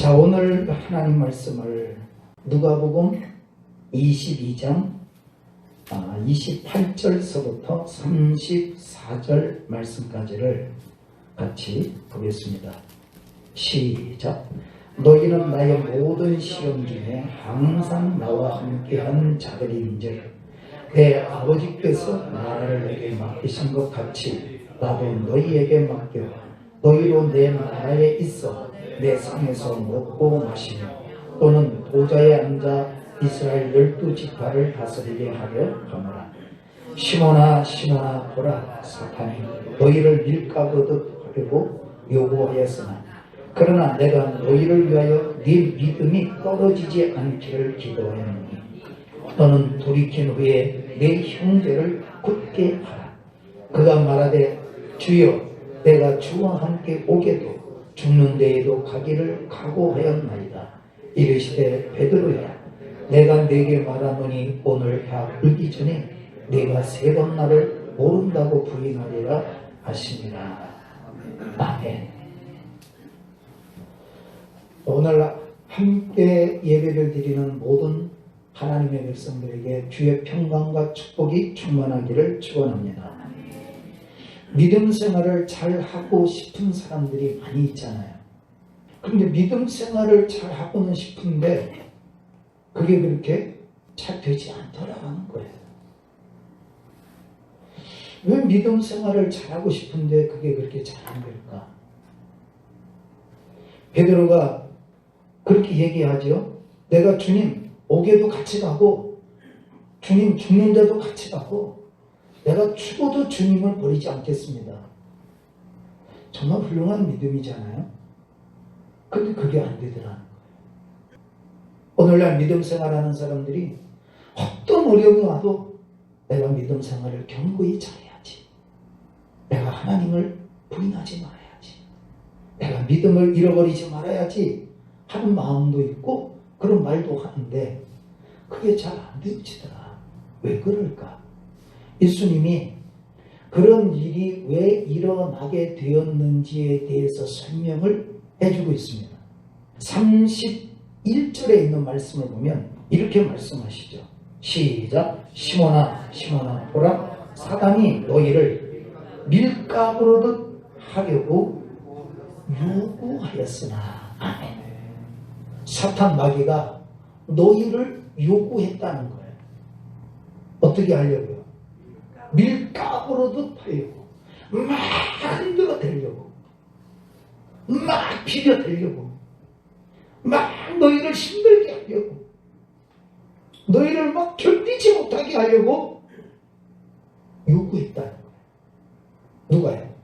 자, 오늘 하나님 말씀을 누가복음 22장 28절서부터 34절 말씀까지를 같이 보겠습니다. 시작. 너희는 나의 모든 시험 중에 항상 나와 함께한 자들인즉 내 아버지께서 나라를 내게 맡기신 것 같이 나도 너희에게 맡겨 너희로 내 나라에 있어 내 상에서 먹고 마시며 또는 보좌에 앉아 이스라엘 12지파를 다스리게 하려 하노라. 시몬아 시몬아 보라, 사탄이 너희를 밀가부르듯 하려고 요구하였으나 그러나 내가 너희를 위하여 네 믿음이 떨어지지 않기를 기도하였노니 너는 돌이킨 후에 내 형제를 굳게 하라. 그가 말하되 주여 내가 주와 함께 오게도 죽는 데에도 가기를 각오하였나이다. 이르시되 베드로야 내가 네게 말하노니 오늘 다 울기 전에 네가 3번 나를 모른다고 부인하리라 하시니라. 아멘. 오늘 함께 예배를 드리는 모든 하나님의 백성들에게 주의 평강과 축복이 충만하기를 축원합니다. 믿음 생활을 잘 하고 싶은 사람들이 많이 있잖아요. 그런데 믿음 생활을 잘 하고는 싶은데 그게 그렇게 잘 되지 않더라는 거예요. 왜 믿음 생활을 잘하고 싶은데 그게 그렇게 잘 안 될까? 베드로가 그렇게 얘기하죠. 내가 주님 오게도 같이 가고 주님 죽는데도 같이 가고 내가 죽어도 주님을 버리지 않겠습니다. 정말 훌륭한 믿음이잖아요. 근데 그게 안 되더라는 거예요. 오늘날 믿음 생활하는 사람들이 어떤 어려움이 와도 내가 믿음 생활을 견고히 잘해야지. 내가 하나님을 부인하지 말아야지. 내가 믿음을 잃어버리지 말아야지 하는 마음도 있고 그런 말도 하는데 그게 잘 안 되어지더라. 왜 그럴까? 예수님이 그런 일이 왜 일어나게 되었는지에 대해서 설명을 해주고 있습니다. 31절에 있는 말씀을 보면 이렇게 말씀하시죠. 시작. 시몬아 시몬아 보라, 사단이 너희를 밀가부르듯 하려고 요구하였으나. 아멘. 사탄 마귀가 너희를 요구했다는 거예요. 어떻게 하려고요? 밀가부르듯 하려고, 막 흔들어 대려고, 막 비벼 대려고, 막 너희를 힘들게 하려고, 너희를 막 견디지 못하게 하려고 요구했다는 거예요. 누가요?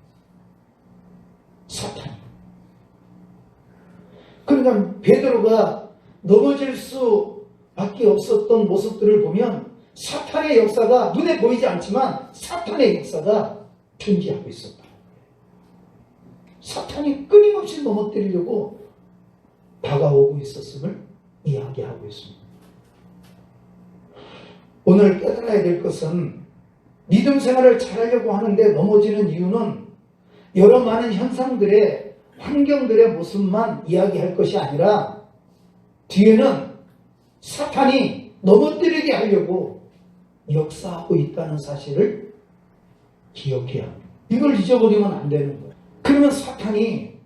사탄이. 그러니까 베드로가 넘어질 수밖에 없었던 모습들을 보면 사탄의 역사가 눈에 보이지 않지만 사탄의 역사가 존재하고 있었다. 사탄이 끊임없이 넘어뜨리려고 다가오고 있었음을 이야기하고 있습니다. 오늘 깨달아야 될 것은 믿음 생활을 잘하려고 하는데 넘어지는 이유는 여러 많은 현상들의 환경들의 모습만 이야기할 것이 아니라 뒤에는 사탄이 넘어뜨리게 하려고 역사하고 있다는 사실을 기억해야 합니다. 이걸 잊어버리면 안 되는 거예요. 그러면 사탄이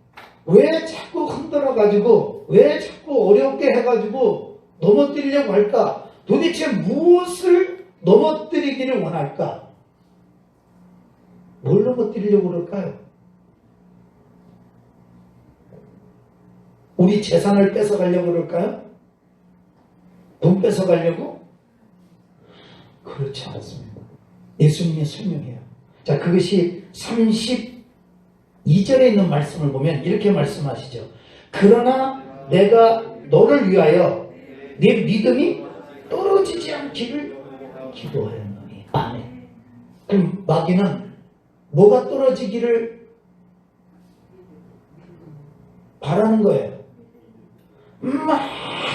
왜 자꾸 흔들어가지고 왜 자꾸 어렵게 해가지고 넘어뜨리려고 할까? 도대체 무엇을 넘어뜨리기를 원할까? 뭘 넘어뜨리려고 그럴까요? 우리 재산을 뺏어가려고 그럴까요? 돈 뺏어가려고? 그렇지 않습니다. 예수님이 설명해요. 자, 그것이 32절에 있는 말씀을 보면 이렇게 말씀하시죠. 그러나 내가 너를 위하여 네 믿음이 떨어지지 않기를 기도하였노니. 아멘. 그럼 마귀는 뭐가 떨어지기를 바라는 거예요? 막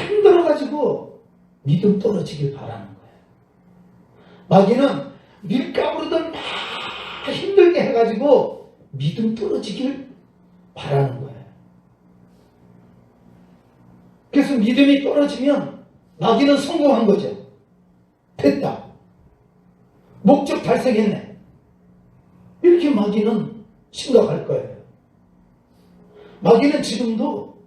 흔들어가지고 믿음 떨어지길 바라는 거예요. 마귀는 밀가부르던 막 힘들게 해가지고 믿음 떨어지길 바라는 거예요. 그래서 믿음이 떨어지면 마귀는 성공한 거죠. 됐다. 목적 달성했네. 이렇게 마귀는 심각할 거예요. 마귀는 지금도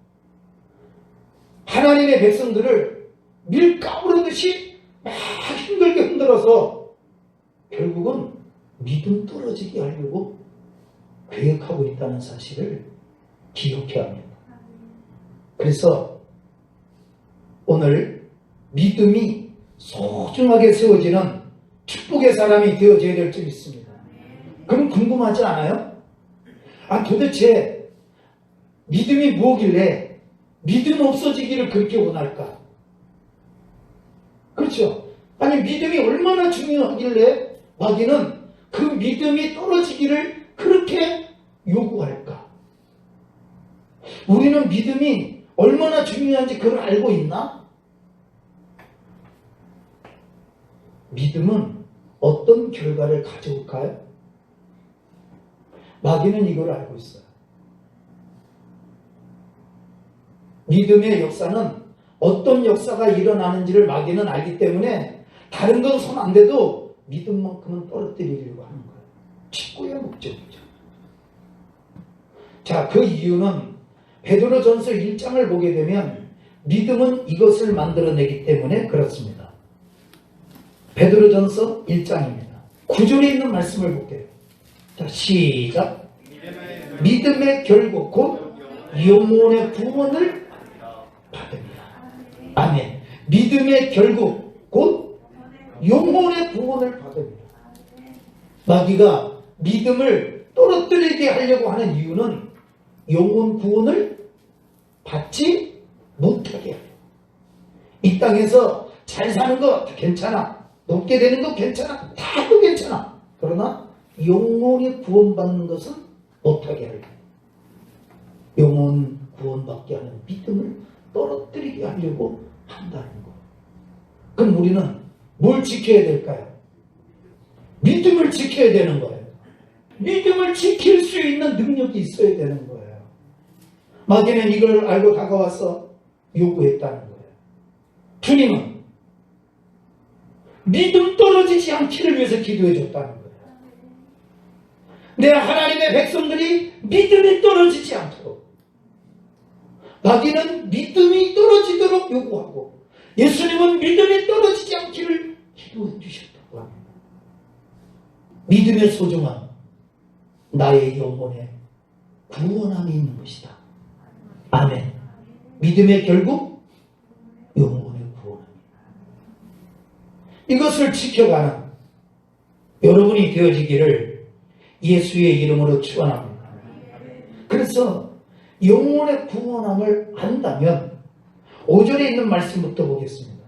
하나님의 백성들을 밀가부르듯이 막 힘들게 흔들어서 결국은 믿음 떨어지게 하려고 계획하고 있다는 사실을 기억해야 합니다. 그래서 오늘 믿음이 소중하게 세워지는 축복의 사람이 되어져야 될 줄 믿습니다. 그럼 궁금하지 않아요? 도대체 믿음이 뭐길래 믿음 없어지기를 그렇게 원할까? 그렇죠? 믿음이 얼마나 중요하길래 마귀는 그 믿음이 떨어지기를 그렇게 요구할까? 우리는 믿음이 얼마나 중요한지 그걸 알고 있나? 믿음은 어떤 결과를 가져올까요? 마귀는 이걸 알고 있어요. 믿음의 역사는 어떤 역사가 일어나는지를 마귀는 알기 때문에 다른 건 손 안 대도 믿음만큼은 떨어뜨리려고 하는 거예요. 축구의 목적이죠. 자, 그 이유는 베드로전서 1장을 보게 되면 믿음은 이것을 만들어내기 때문에 그렇습니다. 베드로전서 1장입니다. 9절에 있는 말씀을 볼게요. 자, 시작. 믿음의 결국 곧 영혼의 구원을 받습니다. 아멘. 믿음의 결국 곧 영혼의 구원을 받습니다. 마귀가 믿음을 떨어뜨리게 하려고 하는 이유는 영혼 구원을 받지 못하게 해요. 이 땅에서 잘 사는 거 괜찮아. 높게 되는 거 괜찮아. 다도 괜찮아. 그러나 영혼이 구원받는 것은 못하게 하려. 영혼 구원받게 하는 믿음을 떨어뜨리게 하려고 한다는 거. 그럼 우리는 뭘 지켜야 될까요? 믿음을 지켜야 되는 거예요. 믿음을 지킬 수 있는 능력이 있어야 되는 거예요. 마귀는 이걸 알고 다가와서 요구했다는 거예요. 주님은 믿음 떨어지지 않기를 위해서 기도해 줬다는 거예요. 내 하나님의 백성들이 믿음이 떨어지지 않도록 마귀는 믿음이 떨어지도록 요구하고 예수님은 믿음이 떨어지지 않기를 기도해 주셨다고 합니다. 믿음의 소중함, 나의 영혼에 구원함이 있는 것이다. 아멘. 믿음의 결국 영혼의 구원함이다. 이것을 지켜가는 여러분이 되어지기를 예수의 이름으로 축원합니다. 그래서 영혼의 구원함을 안다면 5절에 있는 말씀부터 보겠습니다.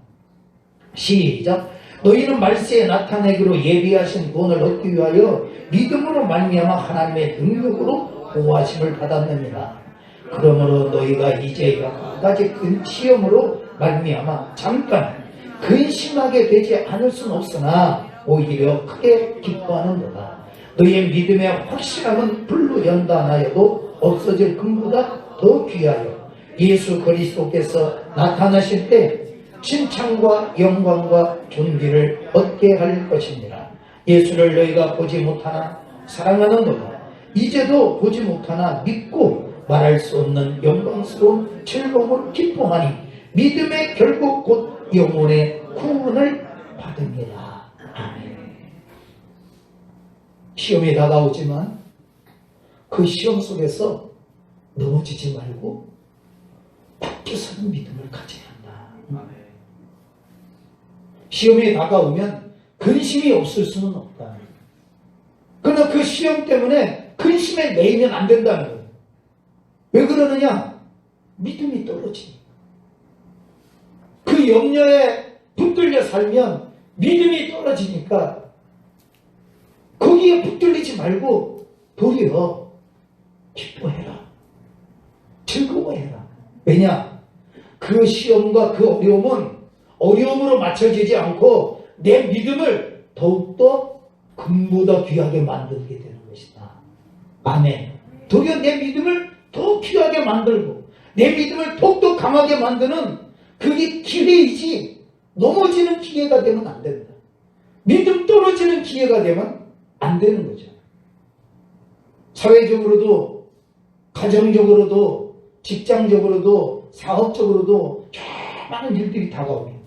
시작. 너희는 말세에 나타내기로 예비하신 구원을 얻기 위하여 믿음으로 말미암아 하나님의 능력으로 보호하심을 받았느니라. 그러므로 너희가 이제 여러 가지 큰 시험으로 말미암아 잠깐 근심하게 되지 않을 수는 없으나 오히려 크게 기뻐하는도다. 너희의 믿음의 확실함은 불로 연단하여도 없어질 금보다 더 귀하여 예수 그리스도께서 나타나실 때 칭찬과 영광과 존귀를 얻게 할 것입니다. 예수를 너희가 보지 못하나 사랑하는도다. 이제도 보지 못하나 믿고 말할 수 없는 영광스러운 즐거움을 기뻐하니 믿음의 결국 곧 영혼의 구원을 받습니다. 아멘. 시험이 다가오지만 그 시험 속에서 넘어지지 말고 굳게 서는 믿음을 가져야 한다. 시험이 다가오면 근심이 없을 수는 없다. 그러나 그 시험 때문에 근심에 매이면 안 된다는 거예요. 왜 그러느냐? 믿음이 떨어지니까. 그 염려에 붙들려 살면 믿음이 떨어지니까 거기에 붙들리지 말고 도리어 기뻐해라. 즐거워해라. 왜냐? 그 시험과 그 어려움은 어려움으로 맞춰지지 않고 내 믿음을 더욱더 금보다 귀하게 만들게 되는 것이다. 아멘. 도리어 내 믿음을 더 귀하게 만들고 내 믿음을 더욱더 강하게 만드는 그게 기회이지 넘어지는 기회가 되면 안 된다. 믿음 떨어지는 기회가 되면 안 되는 거죠. 사회적으로도 가정적으로도 직장적으로도 사업적으로도 많은 일들이 다가옵니다.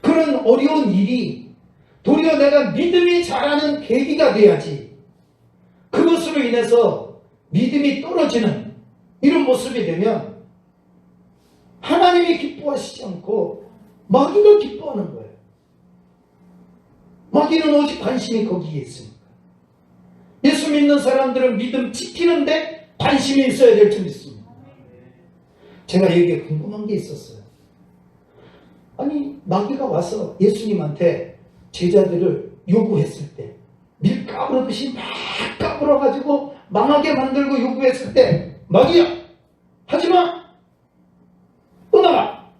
그런 어려운 일이 도리어 내가 믿음이 자라는 계기가 돼야지 그것으로 인해서 믿음이 떨어지는 이런 모습이 되면 하나님이 기뻐하시지 않고 마귀가 기뻐하는 거예요. 마귀는 오직 관심이 거기에 있습니다. 예수 믿는 사람들은 믿음 지키는데 관심이 있어야 될 줄 믿습니다. 제가 여기에 궁금한 게 있었어요. 아니 마귀가 와서 예수님한테 제자들을 요구했을 때 밀 까부르듯이 막 까불어가지고 망하게 만들고 요구했을 때 마귀야 하지마 떠나라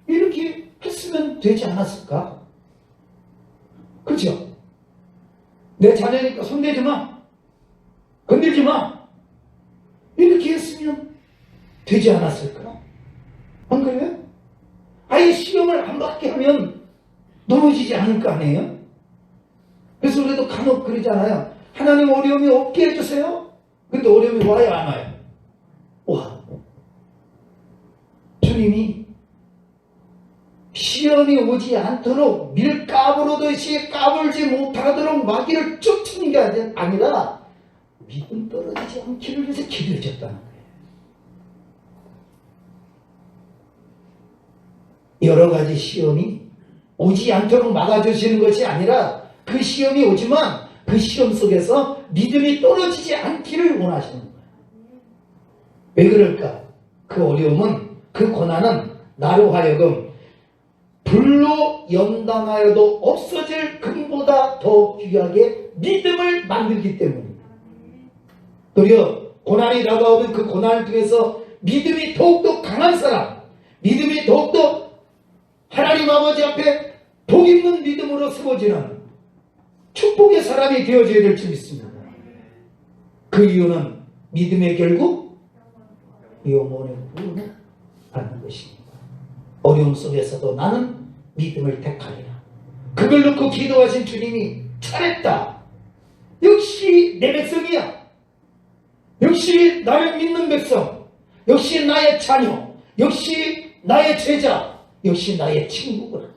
이렇게 했으면 되지 않았을까? 그죠? 내 자녀니까 손대지 마 건들지 마 이렇게 했으면 되지 않았을까? 안 그래요? 아예 시험을 안 받게 하면 넘어지지 않을 거 아니에요? 그래서 우리도 간혹 그러잖아요. 하나님 어려움이 없게 해주세요. 근데 어려움이 와요 안 와요? 와. 주님이 시험이 오지 않도록 밀 까부르듯이 까불지 못하도록 마귀를 쫓는 게 아니라 믿음 떨어지지 않기를 위해서 기도해 줬다는 거예요. 여러 가지 시험이 오지 않도록 막아주시는 것이 아니라 그 시험이 오지만 그 시험 속에서 믿음이 떨어지지 않기를 원하시는 거예요. 왜 그럴까? 그 어려움은 그 고난은 나로 하여금 불로 연단하여도 없어질 금보다 더 귀하게 믿음을 만들기 때문입니다. 도리어 고난이 다가오면 그 고난을 통해서 믿음이 더욱더 강한 사람, 믿음이 더욱더 하나님 아버지 앞에 복 있는 믿음으로 세워지는 축복의 사람이 되어져야 될 줄 믿습니다. 그 이유는 믿음의 결국 영원의 구원을 받는 것입니다. 어려움 속에서도 나는 믿음을 택하리라. 그걸 놓고 기도하신 주님이 잘했다. 역시 내 백성이야. 역시 나를 믿는 백성. 역시 나의 자녀. 역시 나의 제자. 역시 나의 친구구나.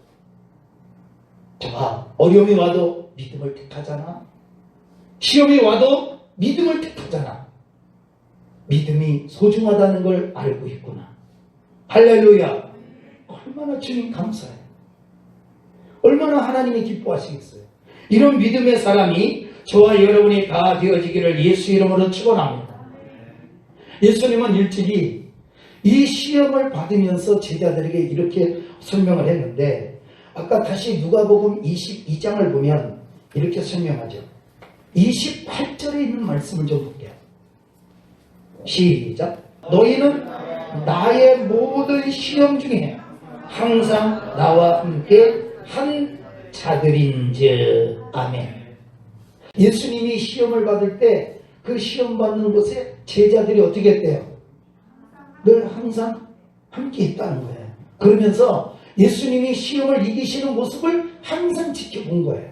자, 어려움이 와도 믿음을 택하잖아. 시험이 와도 믿음을 택하잖아. 믿음이 소중하다는 걸 알고 있구나. 할렐루야. 얼마나 주님 감사해요. 얼마나 하나님이 기뻐하시겠어요. 이런 믿음의 사람이 저와 여러분이 다 되어지기를 예수 이름으로 축원합니다. 예수님은 일찍이 이 시험을 받으면서 제자들에게 이렇게 설명을 했는데 아까 다시 누가복음 22장을 보면 이렇게 설명하죠. 28절에 있는 말씀을 좀 볼게요. 시작. 너희는 나의 모든 시험 중에 항상 나와 함께 한 자들인즉. 아멘. 예수님이 시험을 받을 때 그 시험 받는 곳에 제자들이 어떻게 했대요? 늘 항상 함께 있다는 거예요. 그러면서 예수님이 시험을 이기시는 모습을 항상 지켜본 거예요.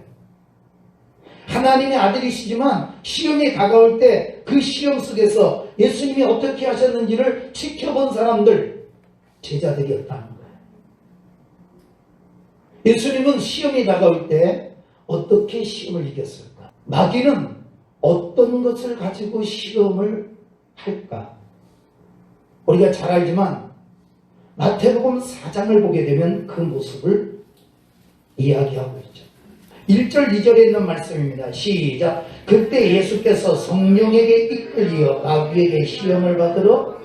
하나님의 아들이시지만 시험이 다가올 때 그 시험 속에서 예수님이 어떻게 하셨는지를 지켜본 사람들, 제자들이었다는 거예요. 예수님은 시험이 다가올 때 어떻게 시험을 이겼을까? 마귀는 어떤 것을 가지고 시험을 할까? 우리가 잘 알지만 마태복음 4장을 보게 되면 그 모습을 이야기하고 있죠. 1절 2절에 있는 말씀입니다. 시작. 그때 예수께서 성령에게 이끌리어 마귀에게 시험을 받으러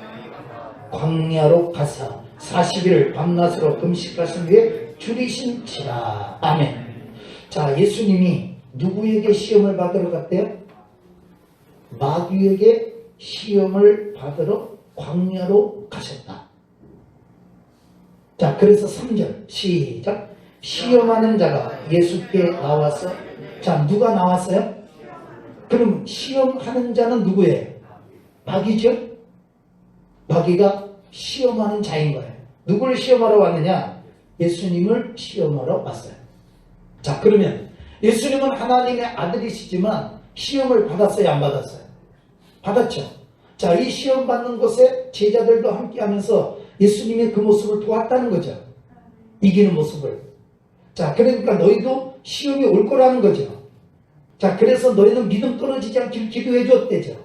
광야로 가사 40일 밤낮으로 금식하신 후에 줄이신지라. 아멘. 자, 예수님이 누구에게 시험을 받으러 갔대요? 마귀에게 시험을 받으러 광야로 가셨다. 자, 그래서 3절 시작. 시험하는 자가 예수께 나와서, 자, 누가 나왔어요? 그럼 시험하는 자는 누구예요? 마귀죠? 마귀가 시험하는 자인 거예요. 누구를 시험하러 왔느냐? 예수님을 시험하러 왔어요. 자, 그러면 예수님은 하나님의 아들이시지만 시험을 받았어요, 안 받았어요? 받았죠. 자, 이 시험 받는 곳에 제자들도 함께 하면서 예수님의 그 모습을 보았다는 거죠. 이기는 모습을. 자, 그러니까 너희도 시험이 올 거라는 거죠. 자, 그래서 너희는 믿음 떨어지지 않길 기도해 줬대죠.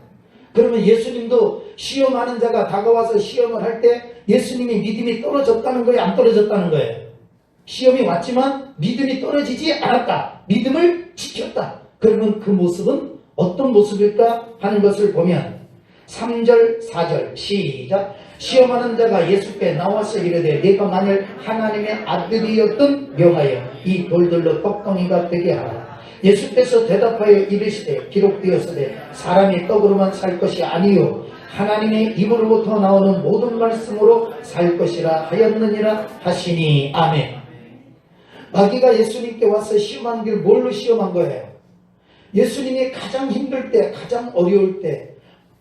그러면 예수님도 시험하는 자가 다가와서 시험을 할 때 예수님이 믿음이 떨어졌다는 거예요? 안 떨어졌다는 거예요? 시험이 왔지만 믿음이 떨어지지 않았다. 믿음을 지켰다. 그러면 그 모습은 어떤 모습일까 하는 것을 보면 3절, 4절 시작. 시험하는 자가 예수께 나와서 이르되 네가 만일 하나님의 아들이었던 명하여 이 돌들로 떡덩이가 되게 하라. 예수께서 대답하여 이르시되 기록되었으되 사람이 떡으로만 살 것이 아니요 하나님의 입으로부터 나오는 모든 말씀으로 살 것이라 하였느니라 하시니 아멘. 마귀가 예수님께 와서 시험한 게 뭘로 시험한 거예요? 예수님이 가장 힘들 때, 가장 어려울 때,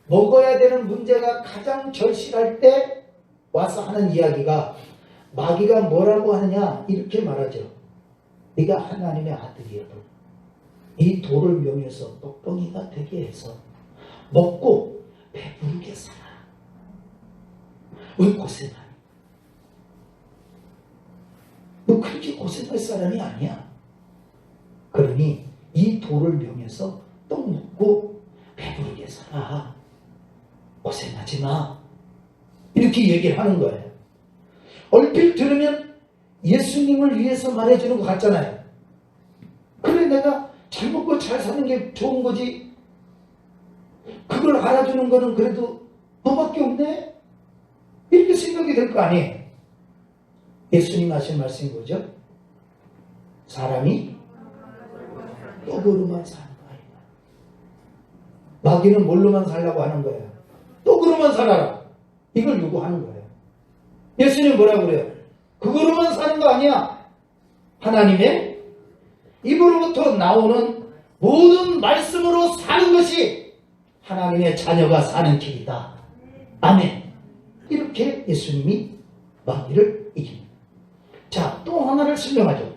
먹어야 되는 문제가 가장 절실할 때 와서 하는 이야기가 마귀가 뭐라고 하느냐 이렇게 말하죠. 네가 하나님의 아들이어도 이 돌을 명해서 떡덩이가 되게 해서 먹고 배부르게 살아. 왜 고생하니? 너 그렇게 고생할 사람이 아니야. 그러니 이 돌을 명해서 떡 먹고 배부르게 살아. 고생하지 마. 이렇게 얘기를 하는 거예요. 얼핏 들으면 예수님을 위해서 말해주는 것 같잖아요. 그래, 내가 잘 먹고 잘 사는 게 좋은 거지. 그걸 알아주는 거는 그래도 너밖에 없네? 이렇게 생각이 될 거 아니에요. 예수님 하신 말씀이 뭐죠? 사람이 떡으로만 사는 거 아니야. 마귀는 뭘로만 살라고 하는 거예요? 떡으로만 살아라. 이걸 요구하는 거예요. 예수님 뭐라고 그래요? 그거로만 사는 거 아니야. 하나님의 입으로부터 나오는 모든 말씀으로 사는 것이 하나님의 자녀가 사는 길이다. 아멘. 이렇게 예수님이 마귀를 이깁니다. 자, 또 하나를 설명하죠.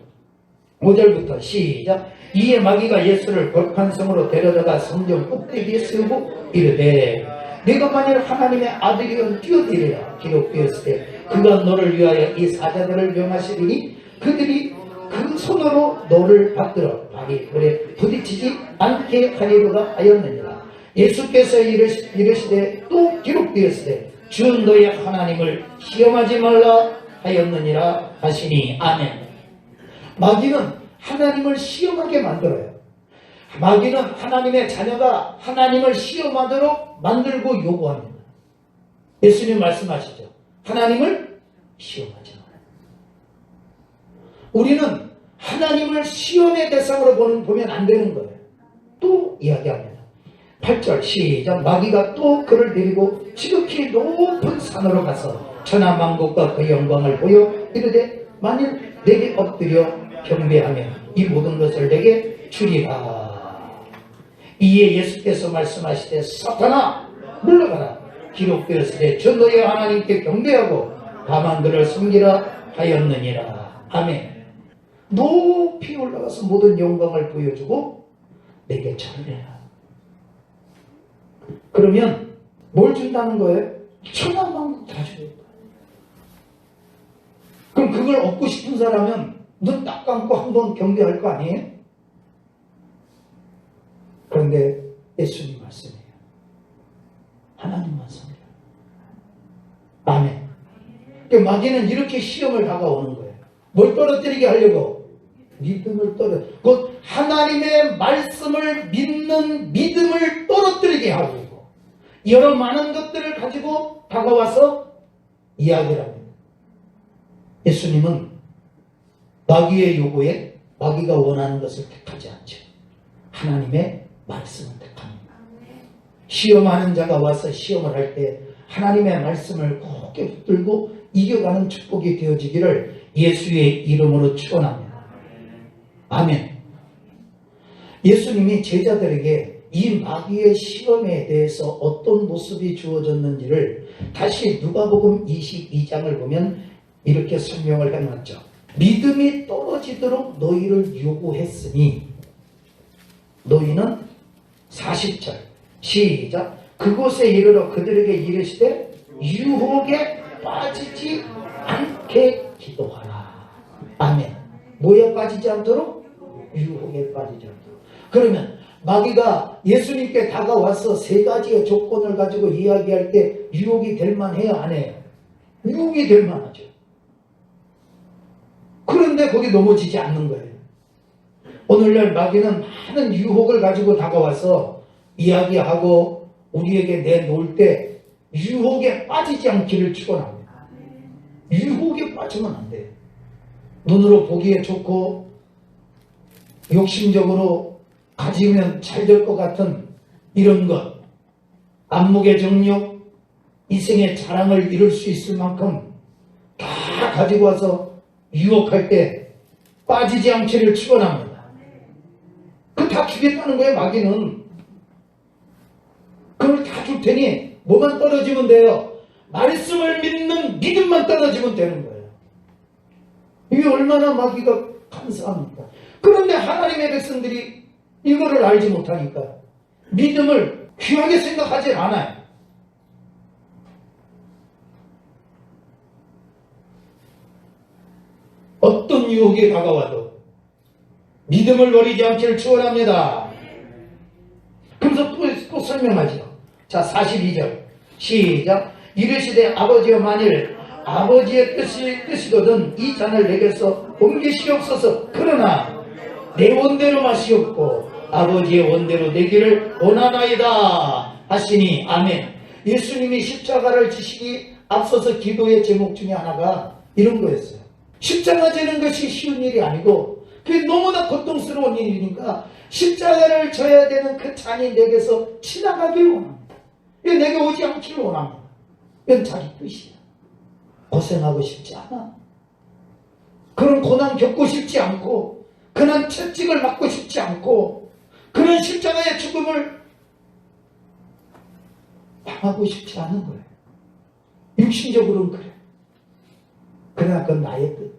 5절부터 시작. 이에 마귀가 예수를 거룩한 성으로 데려다가 성전 꼭대기에 세우고 이르되 네가 만일 하나님의 아들이면 뛰어내리라. 기록되었을 때 그가 너를 위하여 이 사자들을 명하시리니 그들이 그 손으로 너를 받들어 발이 돌에 부딪히지 않게 하리로다 하였느니라. 예수께서 이르시되 또 기록되었을 때 주 너의 하나님을 시험하지 말라 하였느니라 하시니 아멘. 마귀는 하나님을 시험하게 만들어요. 마귀는 하나님의 자녀가 하나님을 시험하도록 만들고 요구합니다. 예수님 말씀하시죠. 하나님을 시험하지 마라. 우리는 하나님을 시험의 대상으로 보면 안 되는 거예요. 또 이야기합니다. 8절 시작. 마귀가 또 그를 데리고 지극히 높은 산으로 가서 천하만국과 그 영광을 보여 이르되 만일 내게 엎드려 경배하면 이 모든 것을 내게 주리라. 이에 예수께서 말씀하시되 사탄아 물러가라. 기록되었으되 저 너의 하나님께 경배하고 다만 그를 섬기라 하였느니라. 아멘. 높이 올라가서 모든 영광을 보여주고 내게 절해라. 그러면 뭘 준다는 거예요? 천하만국 다 줘요. 그럼 그걸 얻고 싶은 사람은 눈 딱 감고 한번 경배할 거 아니에요? 그런데 예수님 말씀이에요. 하나님만 섬겨. 아멘. 그러니까 마귀는 이렇게 시험을 다가오는 거예요. 뭘 떨어뜨리게 하려고? 믿음을 곧 하나님의 말씀을 믿는 믿음을 떨어뜨리게 하고 여러 많은 것들을 가지고 다가와서 이야기를 합니다. 예수님은 마귀의 요구에 마귀가 원하는 것을 택하지 않죠. 하나님의 말씀을 택합니다. 시험하는 자가 와서 시험을 할 때 하나님의 말씀을 굳게 붙들고 이겨가는 축복이 되어지기를 예수의 이름으로 축원합니다. 아멘. 예수님이 제자들에게 이 마귀의 시험에 대해서 어떤 모습이 주어졌는지를 다시 누가복음 22장을 보면 이렇게 설명을 해놨죠. 믿음이 떨어지도록 너희를 요구했으니 너희는 40절 시작 그곳에 이르러 그들에게 이르시되 유혹에 빠지지 않게 기도하라. 아멘. 뭐에 빠지지 않도록? 유혹에 빠지지 않도록. 그러면 마귀가 예수님께 다가와서 세 가지의 조건을 가지고 이야기할 때 유혹이 될 만해요? 안 해요? 유혹이 될 만하죠. 그런데 거기 넘어지지 않는 거예요. 오늘날 마귀는 많은 유혹을 가지고 다가와서 이야기하고 우리에게 내놓을 때 유혹에 빠지지 않기를 축원합니다. 유혹에 빠지면 안 돼요. 눈으로 보기에 좋고 욕심적으로 가지면 잘 될 것 같은 이런 것, 안목의 정력, 이생의 자랑을 이룰 수 있을 만큼 다 가지고 와서 유혹할 때 빠지지 않기를 축원합니다. 그 다 주겠다는 거예요. 마귀는. 그걸 다 줄 테니 뭐만 떨어지면 돼요? 말씀을 믿는 믿음만 떨어지면 되는 거예요. 이게 얼마나 마귀가 간사합니까? 그런데 하나님의 백성들이 이거를 알지 못하니까 믿음을 귀하게 생각하지 않아요. 어떤 유혹이 다가와도 믿음을 버리지 않기를 축원합니다. 그래서 또 설명하죠. 자, 42절 시작 이르시되 아버지여 만일 아버지의 뜻이거든 이 잔을 내게서 옮기시옵소서. 그러나 내 원대로 마시옵고 아버지의 원대로 되기를 원하나이다 하시니 아멘. 예수님이 십자가를 지시기 앞서서 기도의 제목 중에 하나가 이런 거였어요. 십자가 지는 것이 쉬운 일이 아니고 그게 너무나 고통스러운 일이니까 십자가를 져야 되는 그 잔이 내게서 지나가기를 원합니다. 이게 내게 오지 않기를 원합니다. 이건 자기 뜻이야. 고생하고 싶지 않아. 그런 고난 겪고 싶지 않고 그런 채찍을 맞고 싶지 않고 그런 십자가의 죽음을 당하고 싶지 않은 거예요. 육신적으로는 그래. 그러나 그건 나의 뜻.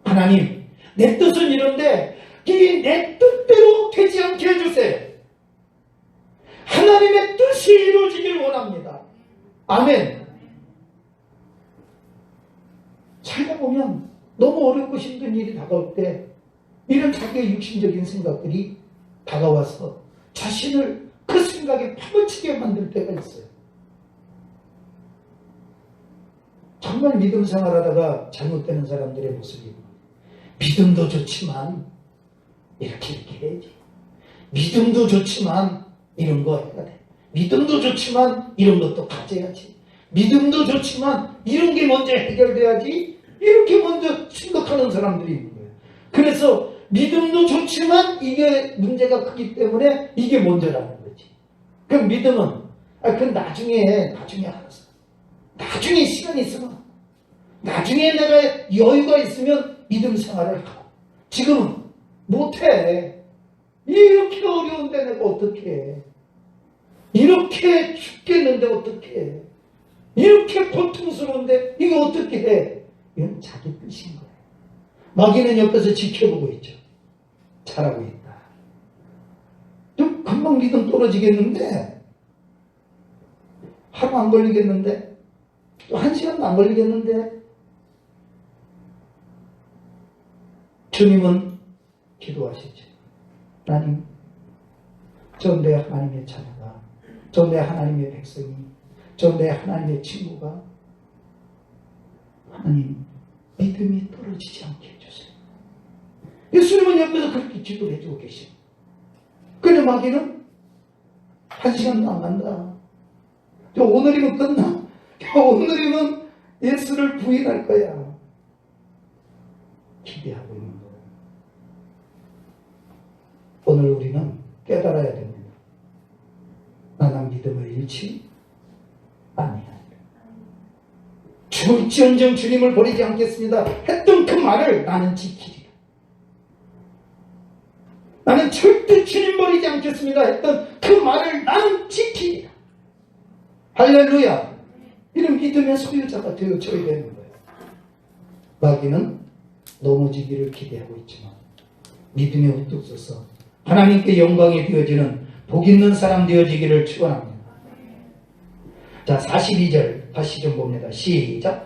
하나님, 내 뜻은 이런데 이 내 뜻대로 되지 않게 해주세요. 하나님의 뜻이 이루어지길 원합니다. 아멘. 살다 보면 너무 어렵고 힘든 일이 다가올 때 이런 자기의 육신적인 생각들이 다가와서 자신을 그 생각에 파묻히게 만들 때가 있어요. 정말 믿음 생활하다가 잘못되는 사람들의 모습이 믿음도 좋지만 이렇게 해야지. 믿음도 좋지만 이런 거 해야 돼. 믿음도 좋지만 이런 것도 가져야지. 믿음도 좋지만 이런 게 먼저 해결돼야지. 이렇게 먼저 생각하는 사람들이 있는 거예요. 그래서 믿음도 좋지만 이게 문제가 크기 때문에 이게 먼저라는 거지. 그럼 믿음은 그건 나중에 알아서. 나중에 시간이 있으면 나중에 내가 여유가 있으면 믿음 생활을 하고 지금은 못해. 이렇게 어려운데 내가 어떻게 해. 이렇게 죽겠는데 어떻게 해. 이렇게 고통스러운데 이거 어떻게 해. 이건 자기 뜻인 거예요. 마귀는 옆에서 지켜보고 있죠. 잘하고 있다. 좀 금방 믿음 떨어지겠는데 하루 안 걸리겠는데 또 1시간도 안 걸리겠는데 주님은 기도하시죠. 하나님, 저 내 하나님의 자녀가, 저 내 하나님의 백성이, 저 내 하나님의 친구가 하나님 믿음이 떨어지지 않게 해주세요. 예수님은 옆에서 그렇게 기도를 해주고 계시고 근데 마귀는 1시간도 안 간다. 오늘이면 끝나. 오늘이면 예수를 부인할 거야. 기대하고 있는 거예요. 오늘 우리는 깨달아야 됩니다. 나는 믿음을 잃지 아니하리라. 죽을지언정 주님을 버리지 않겠습니다 했던 그 말을 나는 지키리라. 나는 절대 주님 버리지 않겠습니다 했던 그 말을 나는 지키리라. 할렐루야. 이런 믿음의 소유자가 되어줘야 되는 거예요. 마귀는 넘어지기를 기대하고 있지만 믿음에 우뚝 서서 하나님께 영광이 되어지는 복 있는 사람 되어지기를 축원합니다. 자, 42절 다시 좀 봅니다. 시작.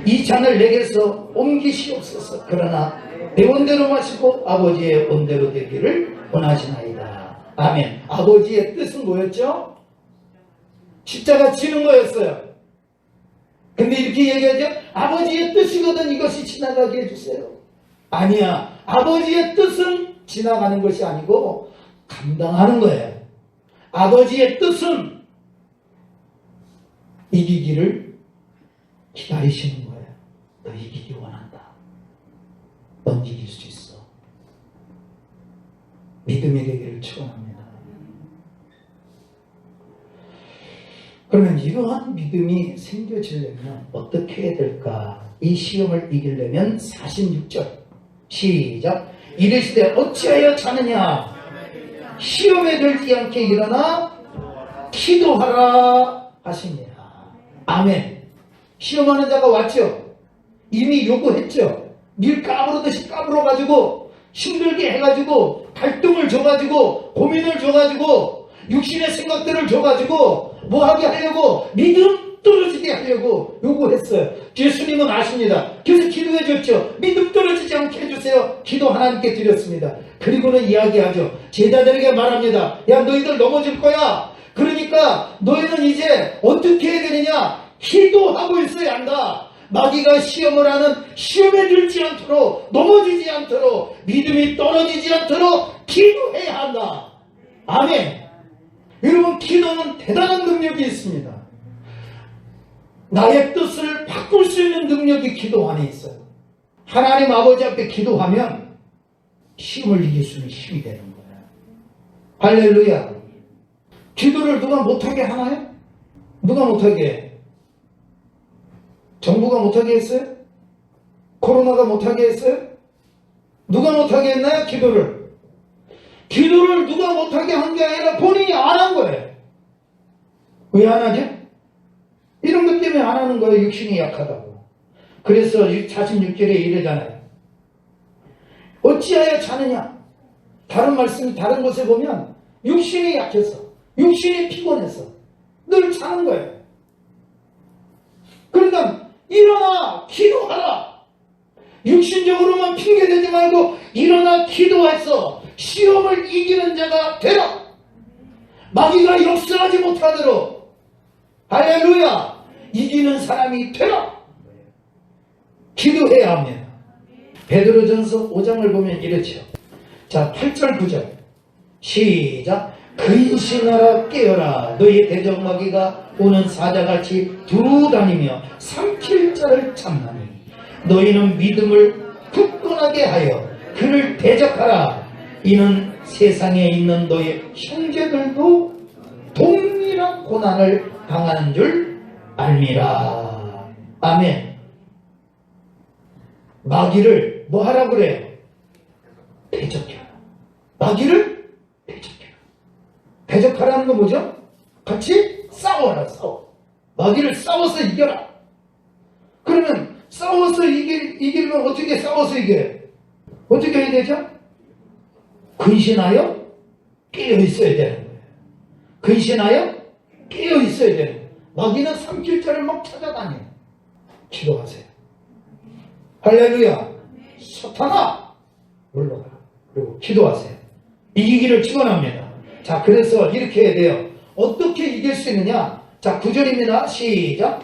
이 잔을 내게서 옮기시옵소서. 그러나 내 원대로 마시고 아버지의 원대로 되기를 원하시나이다. 아멘. 아버지의 뜻은 뭐였죠? 십자가 지는 거였어요. 근데 이렇게 얘기하죠. 아버지의 뜻이거든 이것이 지나가게 해주세요. 아니야. 아버지의 뜻은 지나가는 것이 아니고 감당하는 거예요. 아버지의 뜻은 이기기를 기다리시는 거예요. 너 이기기 원한다. 넌 이길 수 있어. 믿음이 되기를 축원합니다. 그러면 이러한 믿음이 생겨지려면 어떻게 해야 될까? 이 시험을 이기려면 46절 시작. 이르시되 어찌하여 자느냐? 시험에 들지 않게 일어나 기도하라 하십니다. 아멘. 시험하는 자가 왔죠. 이미 요구했죠. 밀 까부르듯이 까불어가지고 힘들게 해가지고 갈등을 줘가지고 고민을 줘가지고 육신의 생각들을 줘가지고 뭐하게 하려고 믿음 떨어지게 하려고 요구했어요. 예수님은 아십니다. 그래서 기도해 줬죠. 믿음 떨어지지 않게 해주세요. 기도 하나님께 드렸습니다. 그리고는 이야기하죠. 제자들에게 말합니다. 야, 너희들 넘어질 거야. 그러니까 너희는 이제 어떻게 해야 되느냐? 기도하고 있어야 한다. 마귀가 시험을 하는 시험에 들지 않도록 넘어지지 않도록 믿음이 떨어지지 않도록 기도해야 한다. 아멘. 여러분, 기도는 대단한 능력이 있습니다. 나의 뜻을 바꿀 수 있는 능력이 기도 안에 있어요. 하나님 아버지 앞에 기도하면 시험을 이길 수 있는 힘이 되는 거예요. 할렐루야. 기도를 누가 못하게 하나요? 누가 못하게 해? 정부가 못하게 했어요? 코로나가 못하게 했어요? 누가 못하게 했나요? 기도를. 기도를 누가 못하게 한 게 아니라 본인이 안 한 거예요. 왜 안 하죠? 이런 것 때문에 안 하는 거예요. 육신이 약하다고. 그래서 46절에 이러잖아요. 어찌하여 자느냐? 다른 말씀, 다른 곳에 보면 육신이 약해서, 육신이 피곤해서 늘 자는 거예요. 그러니까 일어나 기도하라. 육신적으로만 핑계대지 말고 일어나 기도해서 시험을 이기는 자가 되라. 마귀가 역사하지 못하도록 할렐루야 이기는 사람이 되라. 기도해야 합니다. 베드로전서 5장을 보면 이렇죠. 자, 8절 9절 시작. 근신하라 깨어라. 너희 대적마귀가 오는 사자같이 두루 다니며 삼킬 자를 참나니 너희는 믿음을 굳건하게 하여 그를 대적하라. 이는 세상에 있는 너희 형제들도 동일한 고난을 당하는 줄 알미라. 아멘. 마귀를 뭐 하라고 그래요? 대적해라. 마귀를 대적해라. 대적하라는 건 뭐죠? 같이 싸워라. 싸워. 마귀를 싸워서 이겨라. 그러면 싸워서 이기려면 어떻게 싸워서 이겨요? 어떻게 해야 되죠? 근신하여 깨어 있어야 되는 거예요. 근신하여 깨어 있어야 되는 거예요. 마귀는 삼킬자를 막 찾아다녀요. 기도하세요. 할렐루야. 사탄아 물러가라. 그리고 기도하세요. 이기기를 축원합니다. 자, 그래서 이렇게 해야 돼요. 어떻게 이길 수 있느냐? 자, 9절입니다. 시작.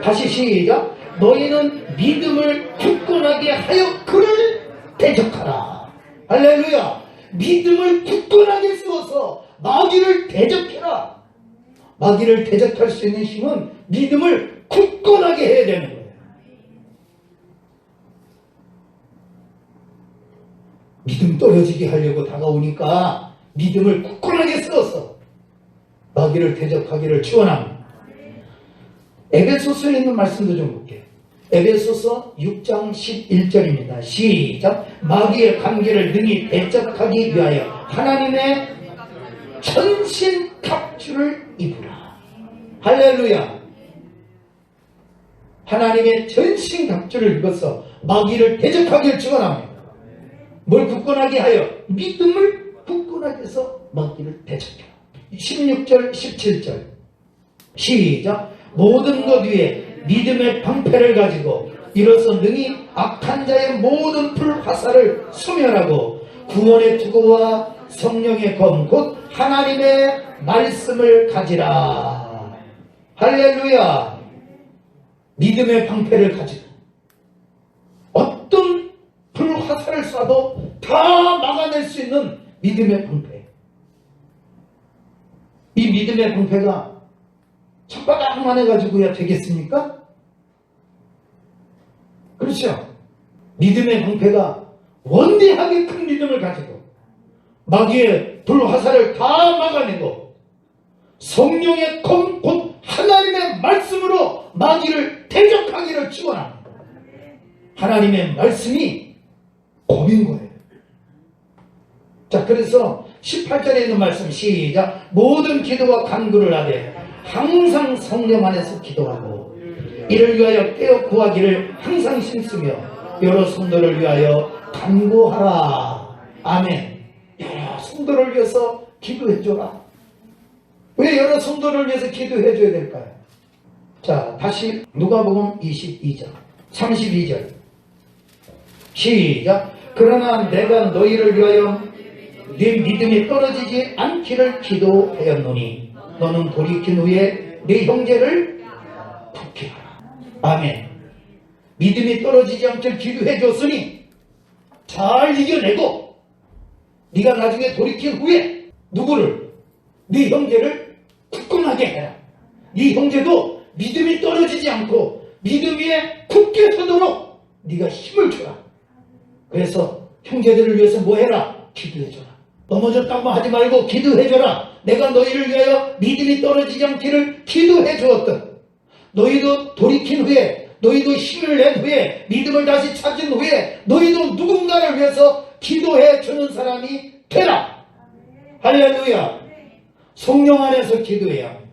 다시 시작. 너희는 믿음을 굳건하게 하여 그를 대적하라. 할렐루야. 믿음을 굳건하게 세워서 마귀를 대적해라. 마귀를 대적할 수 있는 힘은 믿음을 굳건하게 해야 되는 거예요. 믿음 떨어지게 하려고 다가오니까 믿음을 굳건하게 세워서 마귀를 대적하기를 축원합니다. 에베소서에 있는 말씀도 좀 볼게요. 에베소서 6장 11절입니다. 시작. 마귀의 관계를 능히 대적하기 위하여 하나님의 전신 갑주를 입으라. 할렐루야. 하나님의 전신 갑주를 입어서 마귀를 대적하기를 축원합니다. 뭘 굳건하게 하여? 믿음을 굳건하게 해서 마귀를 대적해라. 16절 17절 시작. 모든 것 위에 믿음의 방패를 가지고 이로써 능히 악한 자의 모든 불화살을 소멸하고 구원의 투구와 성령의 검 곧 하나님의 말씀을 가지라. 할렐루야. 믿음의 방패를 가지고 어떤 불화살을 쏴도 다 막아낼 수 있는 믿음의 방패. 이 믿음의 방패가 첫바닥만 해가지고야 되겠습니까? 그렇죠? 믿음의 방패가 원대하게 큰 믿음을 가지고 마귀의 불화살을 다 막아내고 성령의 검 곧 하나님의 말씀으로 마귀를 대적하기를 축원합니다. 하나님의 말씀이 검인 거예요. 자, 그래서 18절에 있는 말씀 시작. 모든 기도와 간구를 하되 항상 성령 안에서 기도하고 이를 위하여 깨어 구하기를 항상 힘쓰며 여러 성도를 위하여 간구하라. 아멘. 여러 성도를 위해서 기도해줘라. 왜 여러 성도를 위해서 기도해줘야 될까요? 자, 다시 누가복음 22장 32절 시작. 그러나 내가 너희를 위하여 네 믿음이 떨어지지 않기를 기도하였노니 너는 돌이킨 후에 네 형제를 부케하라. 아멘. 믿음이 떨어지지 않길 기도해 줬으니 잘 이겨내고 네가 나중에 돌이킨 후에 누구를? 네 형제를 굳건하게 해라. 네 형제도 믿음이 떨어지지 않고 믿음 위에 굳게 서도록 네가 힘을 줘라. 그래서 형제들을 위해서 뭐 해라? 기도해줘라. 넘어졌다고 하지 말고 기도해줘라. 내가 너희를 위하여 믿음이 떨어지지 않기를 기도해 주었던 너희도 돌이킨 후에 너희도 힘을 낸 후에 믿음을 다시 찾은 후에 너희도 누군가를 위해서 기도해 주는 사람이 되라. 할렐루야. 성령 안에서 기도해야 합니다.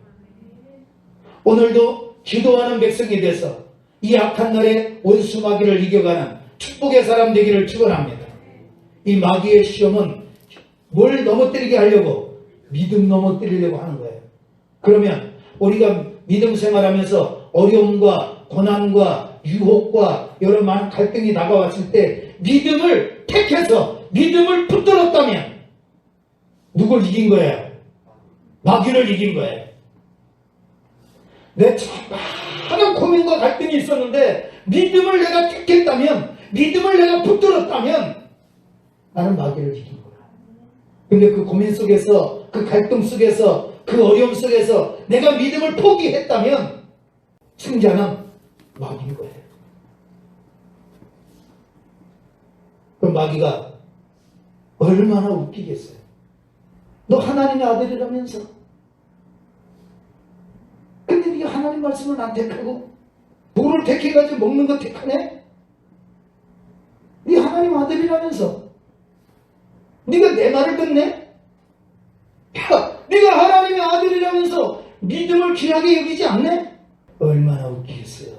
오늘도 기도하는 백성이 돼서 이 악한 날에 원수 마귀를 이겨가는 축복의 사람 되기를 축원합니다. 이 마귀의 시험은 뭘 넘어뜨리게 하려고? 믿음 넘어뜨리려고 하는 거예요. 그러면 우리가 믿음 생활하면서 어려움과 고난과 유혹과 여러 많은 갈등이 다가왔을 때 믿음을 택해서 믿음을 붙들었다면 누굴 이긴 거예요? 마귀를 이긴 거예요. 내 많은 고민과 갈등이 있었는데 믿음을 내가 택했다면, 믿음을 내가 붙들었다면 나는 마귀를 이긴 거야. 근데 그 고민 속에서, 그 갈등 속에서, 그 어려움 속에서 내가 믿음을 포기했다면 승자는 마귀인 거예요. 그럼 마귀가 얼마나 웃기겠어요. 너 하나님의 아들이라면서. 근데 네가 하나님 말씀을 안 택하고 물을 택해가지고 먹는 거 택하네? 네 하나님 아들이라면서. 네가 내 말을 듣네? 야, 네가 하나님의 아들이라면서 믿음을 귀하게 여기지 않네? 얼마나 웃기겠어요.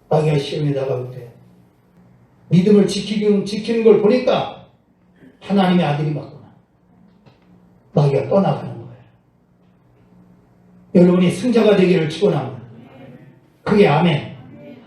마귀가 시험에 다가올 때 믿음을 지키는 걸 보니까 하나님의 아들이 맞구나. 마귀가 떠나가는 거예요. 여러분이 승자가 되기를 축원합니다. 그게 아멘.